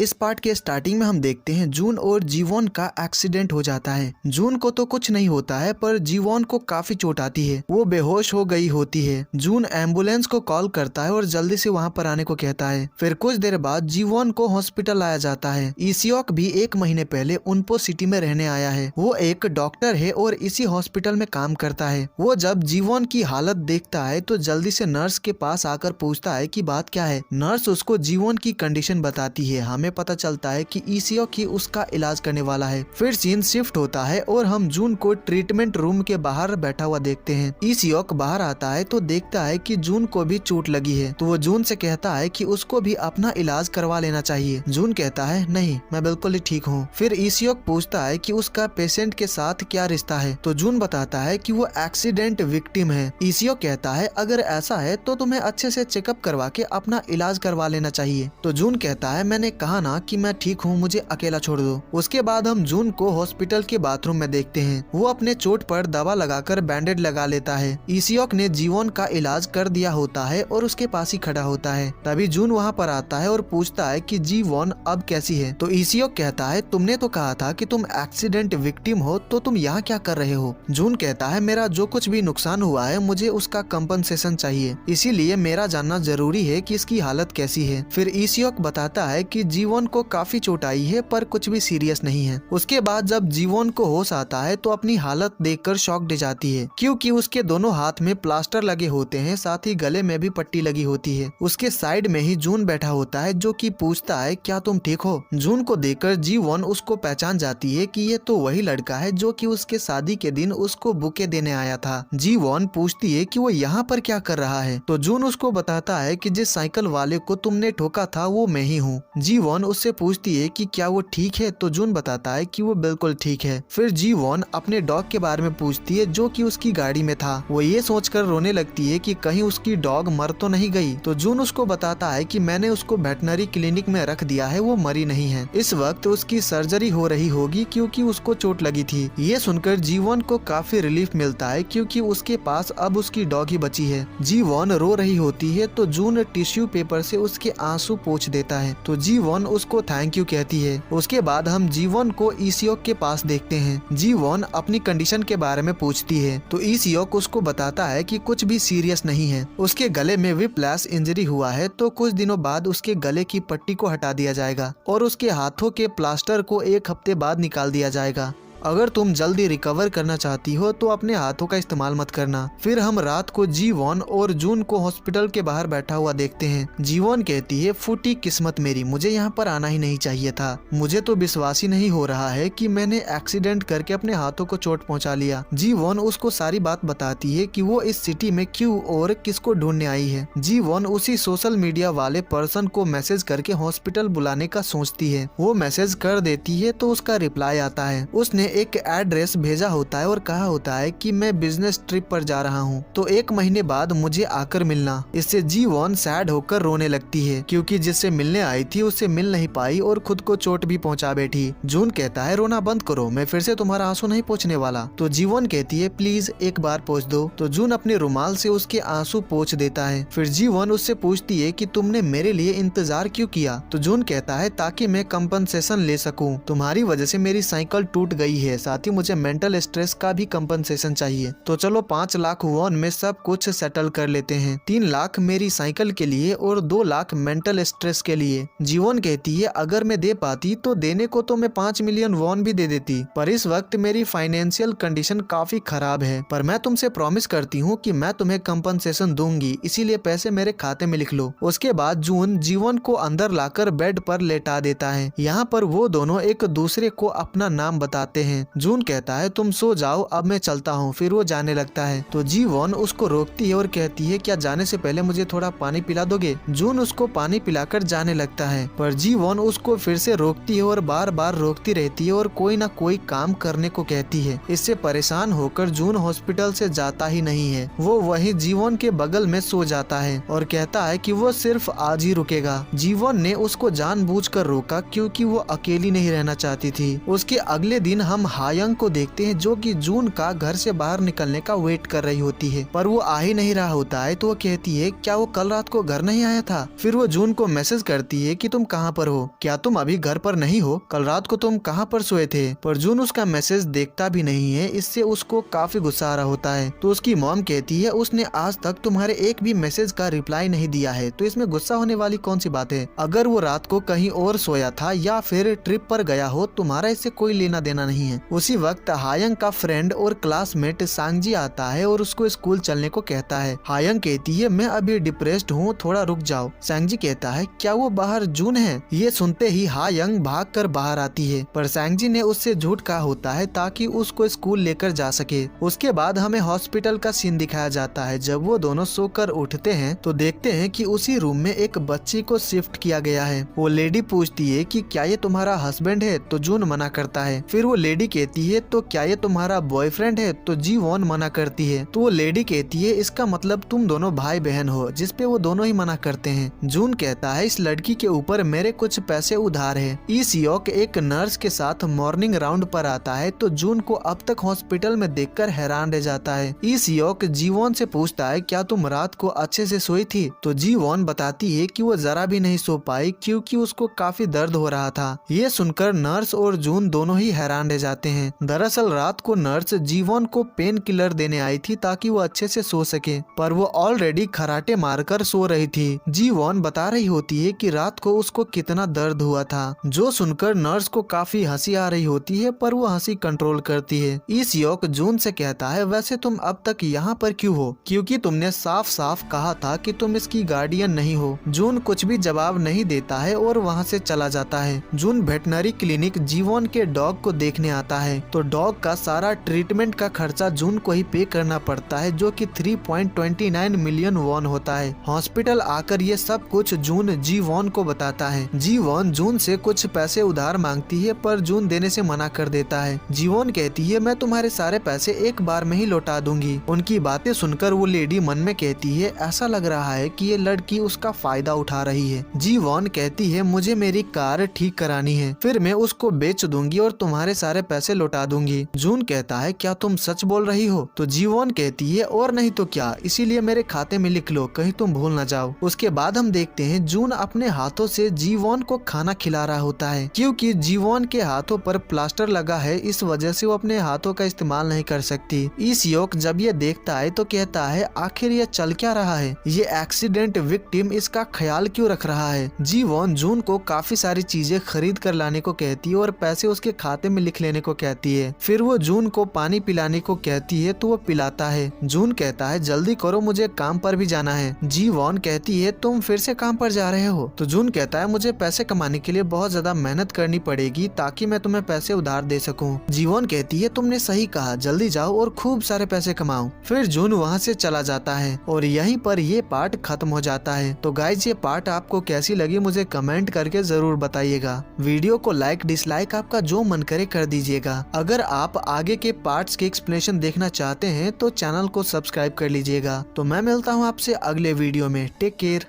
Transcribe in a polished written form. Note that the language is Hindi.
इस पार्ट के स्टार्टिंग में हम देखते हैं जून और जीवॉन का एक्सीडेंट हो जाता है। जून को तो कुछ नहीं होता है पर जीवॉन को काफी चोट आती है, वो बेहोश हो गई होती है। जून एम्बुलेंस को कॉल करता है और जल्दी से वहाँ पर आने को कहता है। फिर कुछ देर बाद जीवॉन को हॉस्पिटल लाया जाता है। ईसियोक भी 1 महीने पहले उनपो सिटी में रहने आया है। वो एक डॉक्टर है और इसी हॉस्पिटल में काम करता है। वो जब जीवॉन की हालत देखता है तो जल्दी से नर्स के पास आकर पूछता है कि बात क्या है। नर्स उसको जीवॉन की कंडीशन बताती है। हमें पता चलता है कि ईसियोक ही उसका इलाज करने वाला है। फिर सीन शिफ्ट होता है और हम जून को ट्रीटमेंट रूम के बाहर बैठा हुआ देखते हैं। ईसियोक बाहर आता है तो देखता है कि जून को भी चोट लगी है, तो वो जून से कहता है कि उसको भी अपना इलाज करवा लेना चाहिए। जून कहता है नहीं, मैं बिल्कुल ही ठीक हूँ। फिर ईसियोक पूछता है कि उसका पेशेंट के साथ क्या रिश्ता है, तो जून बताता है कि वो एक्सीडेंट विक्टिम है। ईसियोक कहता है अगर ऐसा है तो तुम्हें अच्छे से चेकअप करवा के अपना इलाज करवा लेना चाहिए। तो जून कहता है मैंने कहा ना कि मैं ठीक हूँ, मुझे अकेला छोड़ दो। उसके बाद हम जून को हॉस्पिटल के बाथरूम में देखते हैं। वो अपने चोट पर दवा लगाकर बैंडेड लगा लेता है। ईसियोक ने जीवॉन का इलाज कर दिया होता है और उसके पास ही खड़ा होता है। तभी जून वहाँ पर आता है और पूछता है कि जीवॉन अब कैसी है। तो ईसियोक कहता है तुमने तो कहा था कि तुम एक्सीडेंट विक्टिम हो, तो तुम यहाँ क्या कर रहे हो। जून कहता है मेरा जो कुछ भी नुकसान हुआ है मुझे उसका कंपनसेशन चाहिए, इसीलिए मेरा जानना जरूरी है कि इसकी हालत कैसी है। फिर ईसियोक बताता है कि जीवॉन को काफी चोट आई है पर कुछ भी सीरियस नहीं है। उसके बाद जब जीवॉन को होश आता है तो अपनी हालत देखकर शॉक्ड हो जाती है, क्योंकि उसके दोनों हाथ में प्लास्टर लगे होते हैं, साथ ही गले में भी पट्टी लगी होती है। उसके साइड में ही जून बैठा होता है जो कि पूछता है क्या तुम ठीक हो। जून को देखकर जीवॉन उसको पहचान जाती है कि ये तो वही लड़का है जो कि उसके शादी के दिन उसको बुके देने आया था। जीवॉन पूछती है कि वो यहाँ पर क्या कर रहा है, तो जून उसको बताता है कि जिस साइकिल वाले को तुमने ठोका था वो मैं ही हूँ। जीवॉन उससे पूछती है कि क्या वो ठीक है, तो जून बताता है कि वो बिल्कुल ठीक है। फिर जीवॉन अपने डॉग के बारे में पूछती है जो कि उसकी गाड़ी में था। वो ये सोचकर रोने लगती है कि कहीं उसकी डॉग मर तो नहीं गई। तो जून उसको बताता है कि मैंने उसको वेटनरी क्लिनिक में रख दिया है, वो मरी नहीं है। इस वक्त उसकी सर्जरी हो रही होगी क्योंकि उसको चोट लगी थी। ये सुनकर जीवॉन को काफी रिलीफ मिलता है क्योंकि उसके पास अब उसकी डॉग ही बची है। जीवॉन रो रही होती है तो जून टिश्यू पेपर से उसके आंसू पोंछ देता है, तो जीवॉन उसको थैंक यू कहती है। उसके बाद हम जीवॉन को ईसियोक के पास देखते हैं। जीवॉन अपनी कंडीशन के बारे में पूछती है तो ईसियोक उसको बताता है कि कुछ भी सीरियस नहीं है। उसके गले में व्हिप्लैश इंजरी हुआ है, तो कुछ दिनों बाद उसके गले की पट्टी को हटा दिया जाएगा और उसके हाथों के प्लास्टर को 1 हफ्ते बाद निकाल दिया जाएगा। अगर तुम जल्दी रिकवर करना चाहती हो तो अपने हाथों का इस्तेमाल मत करना। फिर हम रात को जीवॉन और जून को हॉस्पिटल के बाहर बैठा हुआ देखते हैं। जीवॉन कहती है फूटी किस्मत मेरी, मुझे यहाँ पर आना ही नहीं चाहिए था। मुझे तो विश्वास ही नहीं हो रहा है कि मैंने एक्सीडेंट करके अपने हाथों को चोट पहुँचा लिया। जीवॉन उसको सारी बात बताती है कि वो इस सिटी में क्यों और किसको ढूंढने आई है। जीवॉन उसी सोशल मीडिया वाले पर्सन को मैसेज करके हॉस्पिटल बुलाने का सोचती है। वो मैसेज कर देती है तो उसका रिप्लाई आता है। उसने एक एड्रेस भेजा होता है और कहा होता है कि मैं बिजनेस ट्रिप पर जा रहा हूँ, तो 1 महीने बाद मुझे आकर मिलना। इससे जीवॉन सैड होकर रोने लगती है क्योंकि जिससे मिलने आई थी उससे मिल नहीं पाई और खुद को चोट भी पहुंचा बैठी। जून कहता है रोना बंद करो, मैं फिर से तुम्हारा आंसू नहीं पोंछने वाला। तो जीवॉन कहती है प्लीज एक बार पोंछ दो। तो जून अपने रुमाल से उसके आंसू पोंछ देता है। फिर जीवॉन उससे पूछती है कि तुमने मेरे लिए इंतजार क्यों किया। तो जून कहता है ताकि मैं कंपनसेशन ले सकूं, तुम्हारी वजह से मेरी साइकिल टूट गई है, साथ ही मुझे मेंटल स्ट्रेस का भी कंपनसेशन चाहिए। तो चलो 5 लाख वॉन में सब कुछ सेटल कर लेते हैं। 3 लाख मेरी साइकिल के लिए और 2 लाख मेंटल स्ट्रेस के लिए। जीवॉन कहती है अगर मैं दे पाती तो देने को तो मैं 5 मिलियन वॉन भी दे देती, पर इस वक्त मेरी फाइनेंशियल कंडीशन काफी खराब है। पर मैं तुमसे प्रॉमिस करती हूँ कि मैं तुम्हें कंपनसेशन दूंगी, इसीलिए पैसे मेरे खाते में लिख लो। उसके बाद जून जीवॉन को अंदर लाकर बेड पर लेटा देता है। यहाँ पर वो दोनों एक दूसरे को अपना नाम बताते हैं। जून कहता है तुम सो जाओ, अब मैं चलता हूँ। फिर वो जाने लगता है तो जीवॉन उसको रोकती है और कहती है क्या जाने से पहले मुझे थोड़ा पानी पिला दोगे। जून उसको पानी पिलाकर जाने लगता है, पर जीवॉन उसको फिर से रोकती है और बार बार रोकती रहती है और कोई ना कोई काम करने को कहती है। इससे परेशान होकर जून हॉस्पिटल से जाता ही नहीं है। वो वही जीवॉन के बगल में सो जाता है और कहता है कि वो सिर्फ आज ही रुकेगा। जीवॉन ने उसको जानबूझकर रोका क्योंकि वो अकेली नहीं रहना चाहती थी। उसके अगले दिन हम हम हायंग को देखते हैं जो कि जून का घर से बाहर निकलने का वेट कर रही होती है, पर वो आ ही नहीं रहा होता है। तो वो कहती है क्या वो कल रात को घर नहीं आया था। फिर वो जून को मैसेज करती है कि तुम कहाँ पर हो, क्या तुम अभी घर पर नहीं हो, कल रात को तुम कहाँ पर सोए थे। पर जून उसका मैसेज देखता भी नहीं है। इससे उसको काफी गुस्सा आ रहा होता है। तो उसकी मॉम कहती है उसने आज तक तुम्हारे एक भी मैसेज का रिप्लाई नहीं दिया है, तो इसमें गुस्सा होने वाली कौन सी बात है। अगर वो रात को कहीं और सोया था या फिर ट्रिप पर गया हो, तुम्हारा इससे कोई लेना देना नहीं है। उसी वक्त हायंग का फ्रेंड और क्लासमेट सांगजी आता है और उसको स्कूल चलने को कहता है। हायंग कहती है मैं अभी डिप्रेस्ड हूँ, थोड़ा रुक जाओ। सांगजी कहता है क्या वो बाहर जून है। ये सुनते ही हायंग भागकर बाहर आती है, पर सांगजी ने उससे झूठ कहा होता है ताकि उसको स्कूल लेकर जा सके। उसके बाद हमें हॉस्पिटल का सीन दिखाया जाता है। जब वो दोनों सोकर उठते हैं तो देखते हैं कि उसी रूम में एक बच्ची को शिफ्ट किया गया है। वो लेडी पूछती है कि क्या ये तुम्हारा हस्बैंड है, तो जून मना करता है। फिर वो लेडी कहती है तो क्या ये तुम्हारा बॉयफ्रेंड है, तो जी वॉन मना करती है। तो वो लेडी कहती है इसका मतलब तुम दोनों भाई बहन हो, जिसपे वो दोनों ही मना करते हैं। जून कहता है इस लड़की के ऊपर मेरे कुछ पैसे उधार है। ई सियोक एक नर्स के साथ मॉर्निंग राउंड पर आता है तो जून को अब तक हॉस्पिटल में देखकर हैरान रह जाता है। ई सियोक जीवॉन से पूछता है क्या तुम रात को अच्छे से सोई थी, तो जीवॉन बताती है कि वो जरा भी नहीं सो पाई क्योंकि उसको काफी दर्द हो रहा था। ये सुनकर नर्स और जून दोनों ही हैरान रह जाते हैं। दरअसल रात को नर्स जीवॉन को पेन किलर देने आई थी ताकि वो अच्छे से सो सके, पर वो ऑलरेडी खराटे मारकर सो रही थी। जीवॉन बता रही होती है कि रात को उसको कितना दर्द हुआ था, जो सुनकर नर्स को काफी हंसी आ रही होती है, पर वो हंसी कंट्रोल करती है। ई सियोक जून से कहता है वैसे तुम अब तक यहाँ पर क्यों हो, क्योंकि तुमने साफ साफ कहा था कि तुम इसकी गार्डियन नहीं हो। जून कुछ भी जवाब नहीं देता है और वहाँ से चला जाता है। जून वेटनरी क्लिनिक जीवॉन के डॉग को देखने आता है तो डॉग का सारा ट्रीटमेंट का खर्चा जून को ही पे करना पड़ता है, जो कि 3.29 मिलियन वॉन होता है। हॉस्पिटल आकर ये सब कुछ जून जीवॉन को बताता है। जीवॉन जून से कुछ पैसे उधार मांगती है, पर जून देने से मना कर देता है। जीवॉन कहती है मैं तुम्हारे सारे पैसे एक बार में ही लौटा दूंगी। उनकी बातें सुनकर वो लेडी मन में कहती है ऐसा लग रहा है कि ये लड़की उसका फायदा उठा रही है। जीवॉन कहती है मुझे मेरी कार ठीक करानी है, फिर मैं उसको बेच दूंगी और तुम्हारे सारे पैसे लौटा दूंगी। जून कहता है क्या तुम सच बोल रही हो, तो जीवॉन कहती है और नहीं तो क्या, इसीलिए मेरे खाते में लिख लो, कहीं तुम भूल न जाओ। उसके बाद हम देखते हैं जून अपने हाथों से जीवॉन को खाना खिला रहा होता है। क्योंकि जीवॉन के हाथों पर प्लास्टर लगा है, इस वजह से वो अपने हाथों का इस्तेमाल नहीं कर सकती। ई सियोक जब ये देखता है तो कहता है आखिर ये चल क्या रहा है, ये एक्सीडेंट विक्टिम इसका ख्याल क्यों रख रहा है। जीवॉन जून को काफी सारी चीजें खरीद कर लाने को कहती है और पैसे उसके खाते में लिख लेने को कहती है। फिर वो जून को पानी पिलाने को कहती है तो वो पिलाता है। जून कहता है जल्दी करो, मुझे काम पर भी जाना है। जीवॉन कहती है तुम फिर से काम पर जा रहे हो, तो जून कहता है मुझे पैसे कमाने के लिए बहुत ज्यादा मेहनत करनी पड़ेगी ताकि मैं तुम्हें पैसे उधार दे सकूं। जीवॉन कहती है तुमने सही कहा, जल्दी जाओ और खूब सारे पैसे कमाओ। फिर जून वहाँ से चला जाता है और यहीं पर ये पार्ट खत्म हो जाता है। तो गाइज ये पार्ट आपको कैसी लगी मुझे कमेंट करके जरूर बताइएगा। वीडियो को लाइक डिसलाइक आपका जो मन करे कर दीजिएगा। अगर आप आगे के पार्ट्स के एक्सप्लेनेशन देखना चाहते हैं तो चैनल को सब्सक्राइब कर लीजिएगा। तो मैं मिलता हूँ आपसे अगले वीडियो में। Take care.